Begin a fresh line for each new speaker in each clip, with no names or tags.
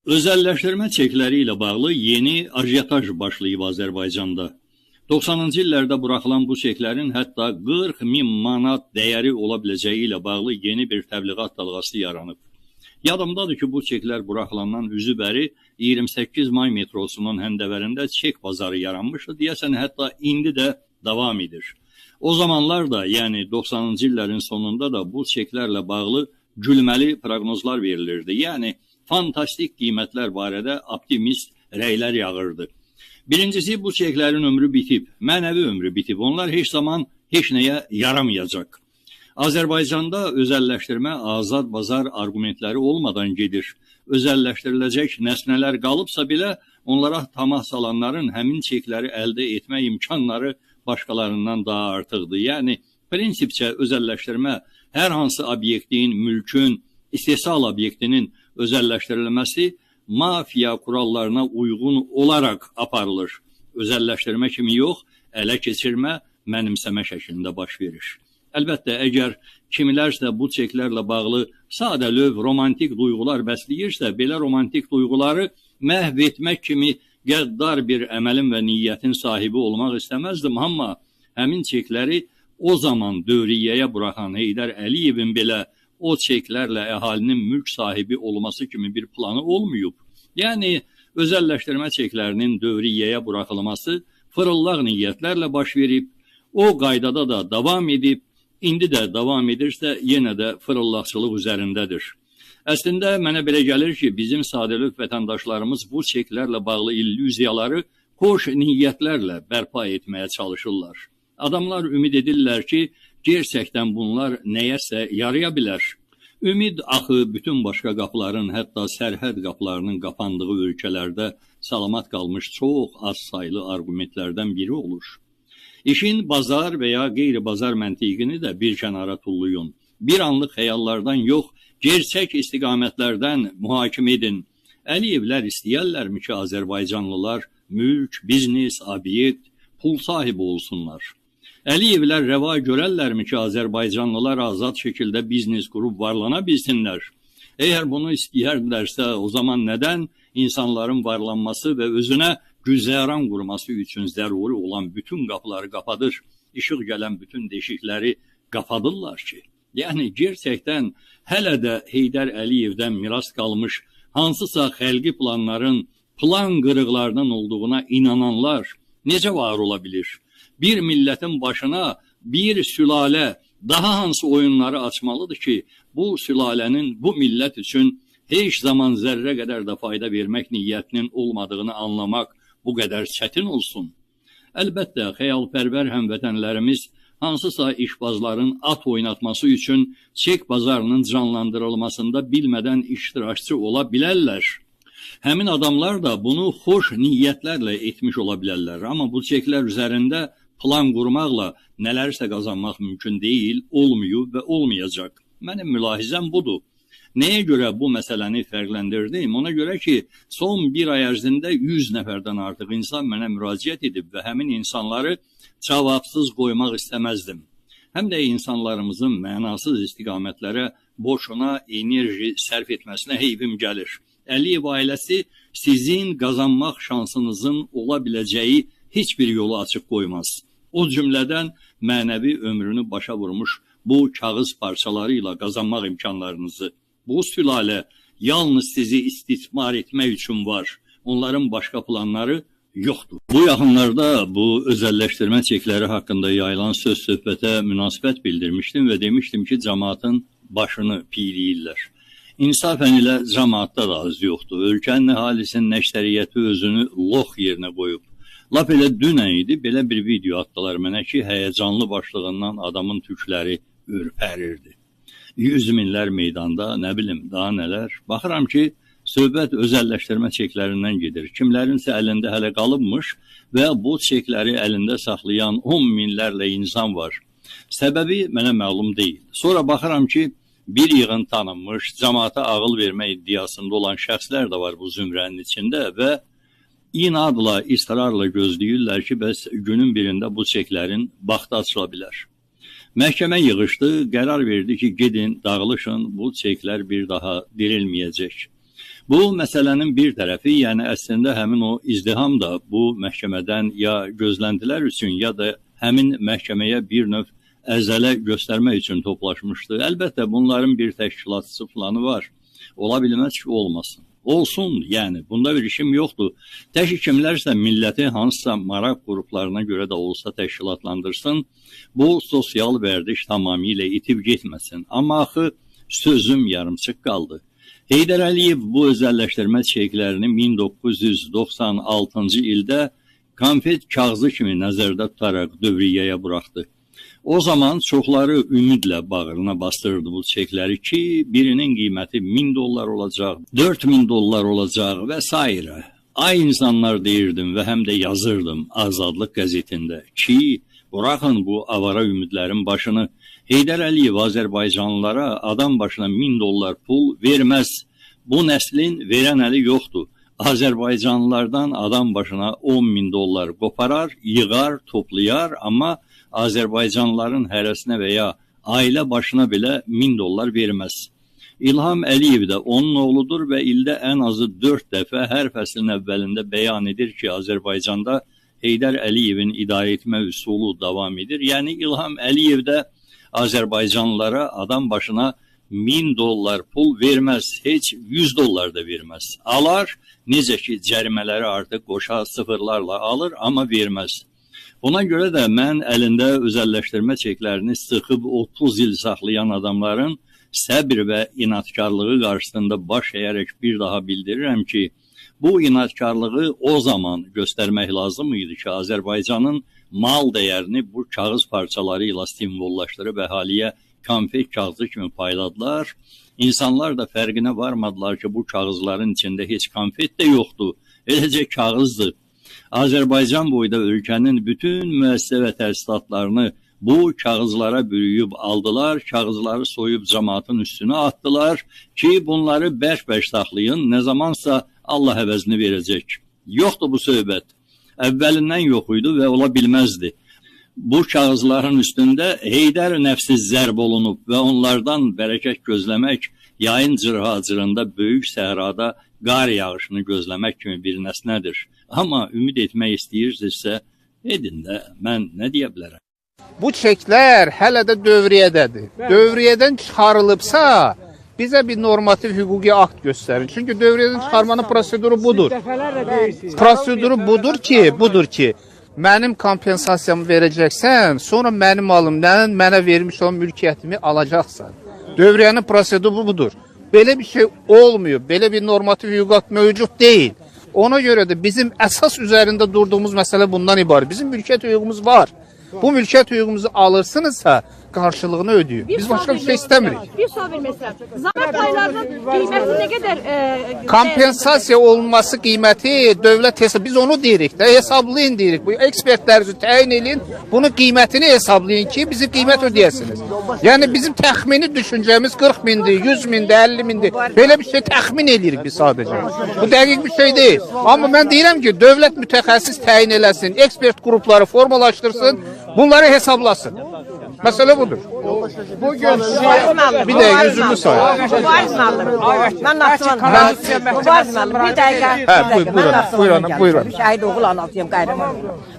Özəlləşdirmə çekləri ilə bağlı yeni ajiotaj başlayıb Azərbaycanda. 90-cı illərdə buraxılan bu çeklərin hətta 40.000 manat dəyəri ola biləcəyi ilə bağlı yeni bir təbliğat dalğası yaranıb. Yadımdadır ki, bu çeklər buraxılandan üzü bəri 28 may metrosunun həndəvərində çek bazarı yaranmışdı. Deyəsən, hətta indi də davam edir. O zamanlar da, yəni 90-cı illərin sonunda da bu çeklərlə bağlı gülməli proqnozlar verilirdi. Yəni, fantastik qiymətlər barədə optimist rəylər yağırdı. Birincisi, bu çeklərin ömrü bitib, mənəvi ömrü bitib. Onlar heç zaman heç nəyə yaramayacaq. Azərbaycanda özəlləşdirmə azad bazar argumentləri olmadan gedir. Özəlləşdiriləcək nəsnələr qalıbsa belə, onlara tamah salanların həmin çekləri əldə etmə imkanları başqalarından daha artıqdır. Yəni, prinsipcə özəlləşdirmə hər hansı obyektin, mülkün, istehsal obyektinin özəlləşdirilməsi mafiya kurallarına uyğun olaraq aparılır. Özəlləşdirmə kimi yox, ələ keçirmə, mənimsəmə şəklində baş verir. Əlbəttə, əgər kimilərsə bu çeklərlə bağlı sadəlöv romantik duyğular bəsləyirsə, belə romantik duyğuları məhv etmək kimi qəddar bir əməlin və niyyətin sahibi olmaq istəməzdim, amma həmin çekləri o zaman dövriyyəyə buraxan Heydər Əliyevin belə o çeklərlə əhalinin mülk sahibi olması kimi bir planı olmayıb. Yəni, özəlləşdirmə çeklərinin dövriyyəyə buraxılması fırıllaq niyyətlərlə baş verib, o qaydada da davam edib, indi də davam edirsə, yenə də fırıllaqçılıq üzərindədir. Əslində, mənə belə gəlir ki, bizim sadəlöv vətəndaşlarımız bu çeklərlə bağlı illüziyaları xoş niyyətlərlə bərpa etməyə çalışırlar. Adamlar ümid edirlər ki, gerçəkdən bunlar nəyəsə yaraya bilər. Ümid axı bütün başqa qapıların, hətta sərhəd qapılarının qapandığı ölkələrdə salamat qalmış çox az saylı argumentlərdən biri olur. İşin bazar və ya qeyri-bazar məntiqini də bir kənara tullayın. Bir anlıq xəyallardan yox, gerçək istiqamətlərdən mühakimə edin. Əliyevlər istəyərlərmi ki, Azərbaycanlılar mülk, biznes, obyekt, pul sahibi olsunlar? Əliyevlər rəva görərlərmi ki, Azərbaycanlılar azad şəkildə biznes qurub varlana bilsinlər? Əgər bunu istəyərlərsə, o zaman nədən insanların varlanması və özünə güzəran qurması üçün zəruri olan bütün qapıları qapadır, işıq gələn bütün deşikləri qapadırlar ki? Yəni, gerçəkdən hələ də Heydər Əliyevdən miras qalmış hansısa xəlqi planların plan qırıqlarının olduğuna inananlar necə var ola bilir? Bir millətin başına bir sülalə daha hansı oyunları açmalıdır ki, bu sülalənin bu millət üçün heç zaman zərrə qədər də fayda vermək niyyətinin olmadığını anlamaq bu qədər çətin olsun. Əlbəttə, xəyalpərvər həmvətənlərimiz hansısa işbazların at oynatması üçün çek bazarının canlandırılmasında bilmədən iştirakçı ola bilərlər. Həmin adamlar da bunu xoş niyyətlərlə etmiş ola bilərlər. Amma bu çeklər üzərində plan qurmaqla nələrsə qazanmaq mümkün deyil, olmayıb və olmayacaq. Mənim mülahizəm budur. Nəyə görə bu məsələni fərqləndirdim? Ona görə ki, son bir ay ərzində 100 nəfərdən artıq insan mənə müraciət edib və həmin insanları cavabsız qoymaq istəməzdim. Həm də insanlarımızın mənasız istiqamətlərə boşuna enerji sərf etməsinə heyvim gəlir. Əliyev ailəsi sizin qazanmaq şansınızın ola biləcəyi heç bir yolu açıq qoymaz. O cümlədən mənəvi ömrünü başa vurmuş bu kağız parçaları ilə qazanmaq imkanlarınızı. Bu sülalə yalnız sizi istismar etmək üçün var. Onların başqa planları yoxdur. Bu yaxınlarda bu özəlləşdirmə çekləri haqqında yayılan söz-söhbətə münasibət bildirmişdim və demişdim ki, cəmaatın başını piyləyirlər. İnsafən ilə cəmaatda da az yoxdur. Ölkənin əhalisinin nəşriyyəti özünü lox yerinə qoyub. Lap elə dünən idi, belə bir video atdılar mənə ki, həyəcanlı başlığından adamın tükləri ürpərirdi. 100 minlər meydanda, nə bilim, daha nələr. Baxıram ki, söhbət özəlləşdirmə çeklərindən gedir. Kimlərinsə əlində hələ qalıbmış və bu çekləri əlində saxlayan 10 minlərlə insan var. Səbəbi mənə məlum deyil. Sonra baxıram ki, bir yığın tanınmış, cəmaata ağıl vermə iddiasında olan şəxslər də var bu zümrənin içində və inadla, israrla gözləyirlər ki, bəs günün birində bu çeklərin vaxtı açıla bilər. Məhkəmə yığışdı, qərar verdi ki, gedin, dağılışın, bu çeklər bir daha dirilməyəcək. Bu məsələnin bir tərəfi, yəni əslində həmin o izdiham da bu məhkəmədən ya gözləntilər üçün, ya da həmin məhkəməyə bir növ əzələ göstərmək üçün toplaşmışdı. Əlbəttə bunların bir təşkilatçısı planı var. Ola bilməz ki, olmasın. Olsun, yəni bunda bir işim yoxdur. Tək kimlərsə milləti hansısa maraq qruplarına görə də olsa təşkilatlandırsın, bu sosial vərdiş tamamilə itib getməsin. Amma axı sözüm yarımçıq qaldı. Heydər Əliyev bu özəlləşdirmə çeklərini 1996-cı ildə konfet kağızı kimi nəzərdə tutaraq dövriyyəyə buraxdı. O zaman çoxları ümidlə bağrına bastırdı bu çekləri ki, birinin qiyməti $1000 olacaq, $4000 olacaq və s. Ay insanlar deyirdim və həm də yazırdım Azadlıq qəzetində ki, buraxın bu avara ümidlərin başını. Heydər Əliyev Azərbaycanlılara adam başına $1000 pul verməz. Bu nəslin verən əli yoxdur. Azərbaycanlılardan adam başına $10.000 qoparar, yığar, toplayar, amma Azərbaycanlıların hərəsinə və ya ailə başına belə $1000 verməz. İlham Əliyev də onun oğludur və ildə ən azı 4 dəfə hər fəslin əvvəlində bəyan edir ki, Azərbaycanda Heydər Əliyevin idarə etmə üsulu davam edir. Yəni İlham Əliyev də Azərbaycanlılara adam başına $1000 pul verməz, heç $100 da verməz. Alar, necə ki cərimələri artıq qoşa sıfırlarla alır, amma verməz. Buna görə də mən əlində özəlləşdirmə çeklərini sıxıb 30 il saxlayan adamların səbr və inatkarlığı qarşısında baş əyərək bir daha bildirirəm ki, bu inatkarlığı o zaman göstərmək lazım idi ki, Azərbaycanın mal dəyərini bu kağız parçaları ilə simvollaşdırıb əhaliyə konfet kağızı kimi payladılar. İnsanlar da fərqinə varmadılar ki, bu kağızların içində heç konfet də yoxdur, eləcə kağızdır. Azərbaycan boyda ölkənin bütün müəssisə və təsisatlarını bu kağızlara bürüyüb aldılar, kağızları soyub cəmaatın üstünə atdılar ki, bunları bərk-bərk saxlayın, nə zamansa Allah əvəzini verəcək. Yoxdur bu söhbət. Əvvəlindən yox idi və ola bilməzdi. Bu kağızların üstündə Heydər nəfsi zərb olunub və onlardan bərəkət gözləmək, yayın cırhacırında böyük səhrada qar yağışını gözləmək kimi bir nəsnədir. Amma ümid etmək istəyirsinizsə, edin də, mən nə deyə bilərəm?
Bu çeklər hələ də dövriyyədədir. Dövriyyədən çıxarılıbsa, bizə bir normativ hüquqi akt göstərin. Çünki dövriyyədən çıxarmanın proseduru budur. Proseduru budur ki, mənim kompensasiyamı verəcəksən, sonra mənim alımdan mənə vermiş olan mülkiyyətimi alacaqsan. Dövriyyənin proseduru budur. Belə bir şey olmuyor. Belə bir normativ hüquqi akt mövcud deyil. Ona görə də bizim əsas üzərində durduğumuz məsələ bundan ibarət. Bizim mülkiyyət hüququmuz var. Bu mülkiyyət hüququmuzu alırsınızsa qarşılığını ödəyin. Biz başqa bir şey istəmirik.
Bir sual verməsiniz. Zəmanət paylarının qiyməti nə qədər?
Kompensasiya olunması qiyməti dövlət hesab. Biz onu deyirik də, hesablayın deyirik. Bu ekspertlərinizi təyin edin, bunun qiymətini hesablayın ki, bizi qiymət ödəyəsiniz. Yəni bizim təxmini düşüncəmiz 40 mindir, 100 mindir, 50 mindir. Belə bir şey təxmin edirik biz sadəcə. Bu dəqiq bir şey deyil. Amma mən deyirəm ki, dövlət mütəxəssis təyin eləsin, ekspert qrupları formalaşdırsın, bunları hesablasın. Məsələ budur. Bu gün bir dəqiqə üzümü sayın.
Mübariz müəllim. Mən Naxçıvan. Mübariz müəllim. Bir dəqiqə.
Buyurun.
Şəhid oğul anlatıyım qəhrəman.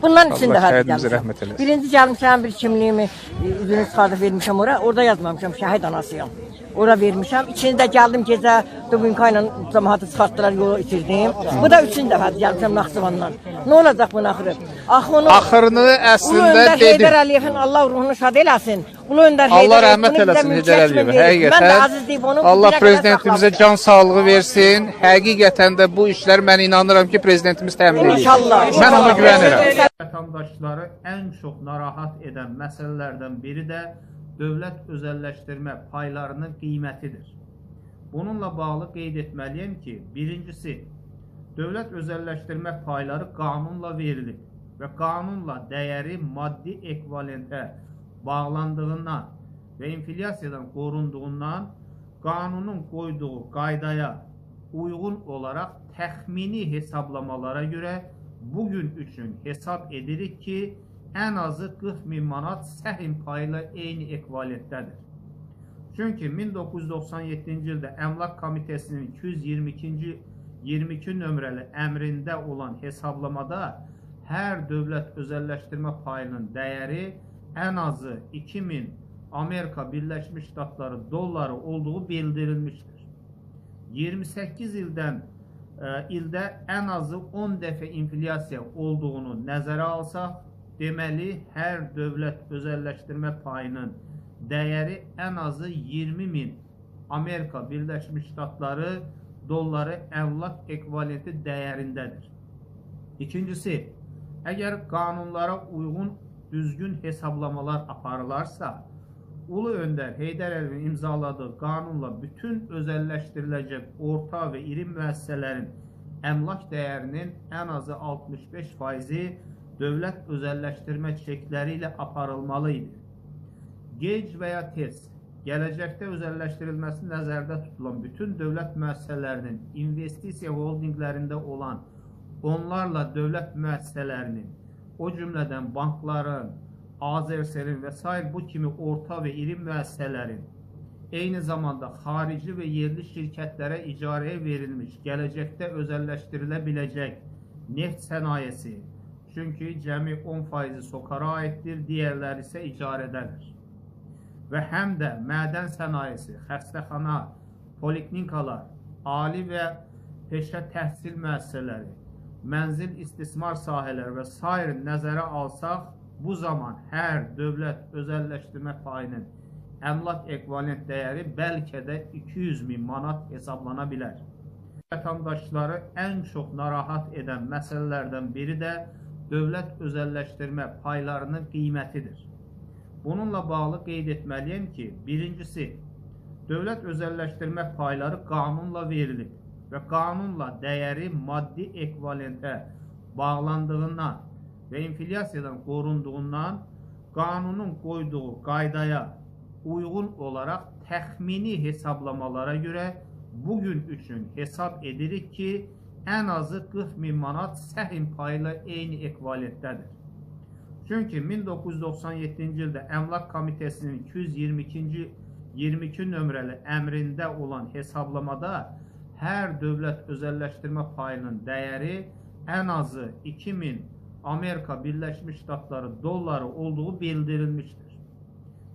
Bundan içində
şəhidimizə rəhmət eləsin.
Birinci gəlmişəm bir kimliyimi üzünü çıxardıb vermişəm ora. Orada yazmamışam şəhid anasıyam. Ora vermişəm. İkinci də gəldim gecə Dubinka ilə cəmaatı çıxartdılar, yolu itirdim. Bu da üçüncü dəfə gəlmişəm Naxçıvandan. Nə olacaq bunun axırı?
Axırını əslində dedim.
Heydər Əliyevin Allah ruhunu şad eləsin.
Allah rəhmət eləsin Heydər Əliyevə. Həqiqətən Allah prezidentimizə can sağlığı versin. Həqiqətən də bu işlər mən inanıram ki, prezidentimiz təmin edir.
İnşallah.
Mən ona güvənirəm.
Vətəndaşları ən çox narahat edən məsələlərdən biri də dövlət özəlləşdirmə paylarının qiymətidir. Bununla bağlı qeyd etməliyəm ki, birincisi, dövlət özəlləşdirmə payları qanunla verilib və qanunla dəyəri maddi ekvivalentə bağlandığından və inflyasiyadan qorunduğundan qanunun qoyduğu qaydaya uyğun olaraq təxmini hesablamalara görə bugün üçün hesab edirik ki, ən azı 40.000 manat səhm payı ilə eyni ekvivalentdədir. Çünki 1997-ci ildə Əmlak Komitəsinin 222 nömrəli əmrində olan hesablamada hər dövlət özəlləşdirmə payının dəyəri ən azı 2000 Amerika Birləşmiş Ştatları dolları olduğu bildirilmişdir. 28 ildə ən azı 10 dəfə inflyasiya olduğunu nəzərə alsaq, deməli, hər dövlət özəlləşdirmə payının dəyəri ən azı 20.000 Amerika Birləşmiş Ştatları dolları əmlak ekvivalenti dəyərindədir. İkincisi, əgər qanunlara uyğun düzgün hesablamalar aparılarsa, Ulu Öndər Heydər Əliyevin imzaladığı qanunla bütün özəlləşdiriləcək orta və iri müəssisələrin əmlak dəyərinin ən azı 65%-i dövlət özəlləşdirmə çekləri ilə aparılmalı idi. Gec və ya tez, gələcəkdə özəlləşdirilməsi nəzərdə tutulan bütün dövlət müəssisələrinin investisiya holdinglərində olan onlarla dövlət müəssisələrinin, o cümlədən bankların, Azerselin və s. bu kimi orta və iri müəssisələrin, eyni zamanda xarici və yerli şirkətlərə icarəyə verilmiş, gələcəkdə özəlləşdirilə biləcək neft sənayesi, çünki cəmi 10% SOCAR-a aiddir, digərləri isə icarədədir. Və həm də mədən sənayesi, xəstəxana, poliklinikalar, ali və peşə təhsil müəssisələri, mənzil istismar sahələri və s. nəzərə alsaq, bu zaman hər dövlət özəlləşdirmə payının əmlak ekvivalent dəyəri bəlkə də 200.000 manat hesablana bilər. Vətəndaşları ən çox narahat edən məsələlərdən biri də dövlət özəlləşdirmə paylarının qiymətidir. Bununla bağlı qeyd etməliyəm ki, birincisi, dövlət özəlləşdirmə payları qanunla verilib və qanunla dəyəri maddi ekvivalentə bağlandığından və inflyasiyadan qorunduğundan qanunun qoyduğu qaydaya uyğun olaraq təxmini hesablamalara görə bugün üçün hesab edirik ki, ən azı 40.000 manat səhm payı ilə eyni ekvivalentdədir. Çünki 1997-ci ildə Əmlak Komitəsinin 222 nömrəli əmrində olan hesablamada hər dövlət özəlləşdirmə payının dəyəri ən azı 2000 Amerika Birləşmiş Ştatları dolları olduğu bildirilmişdir.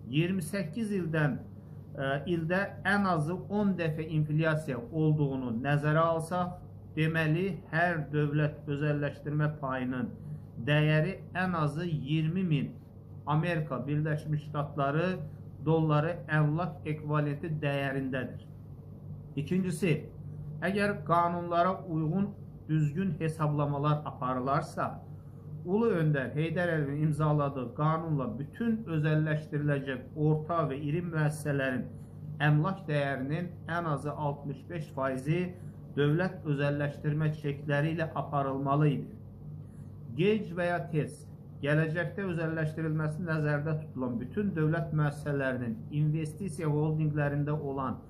28 ildə ən azı 10 dəfə inflyasiya olduğunu nəzərə alsaq, deməli, hər dövlət özəlləşdirmə payının dəyəri ən azı 20.000 Amerika Birləşmiş Ştatları dolları əmlak ekvivalenti dəyərindədir. İkincisi, əgər qanunlara uyğun düzgün hesablamalar aparılarsa, Ulu Öndər Heydər Əliyevin imzaladığı qanunla bütün özəlləşdiriləcək orta və iri müəssisələrin əmlak dəyərinin ən azı 65%-i dövlət özəlləşdirmə çekləri ilə aparılmalı idi. Gec və ya tez, gələcəkdə özəlləşdirilməsi nəzərdə tutulan bütün dövlət müəssisələrinin investisiya holdinglərində olan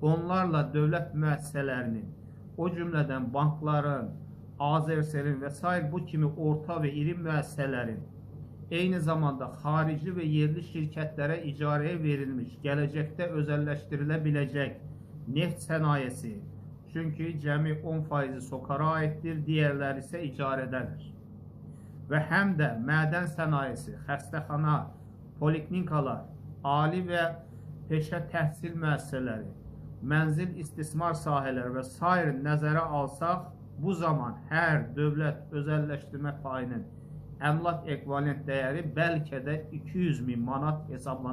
onlarla dövlət müəssisələrinin, o cümlədən bankların, Azerselin və s. bu kimi orta və iri müəssisələrin, eyni zamanda xarici və yerli şirkətlərə icarəyə verilmiş, gələcəkdə özəlləşdirilə biləcək neft sənayesi, çünki cəmi 10% SOCAR-a aiddir, digərləri isə icarədədir. Və həm də mədən sənayesi, xəstəxana, poliklinikalar, ali və peşə təhsil müəssisələri, mənzil istismar sahələri və s. nəzərə alsaq, bu zaman hər dövlət özəlləşdirmə payının əmlak ekvivalent dəyəri bəlkə də 200.000 manat hesablana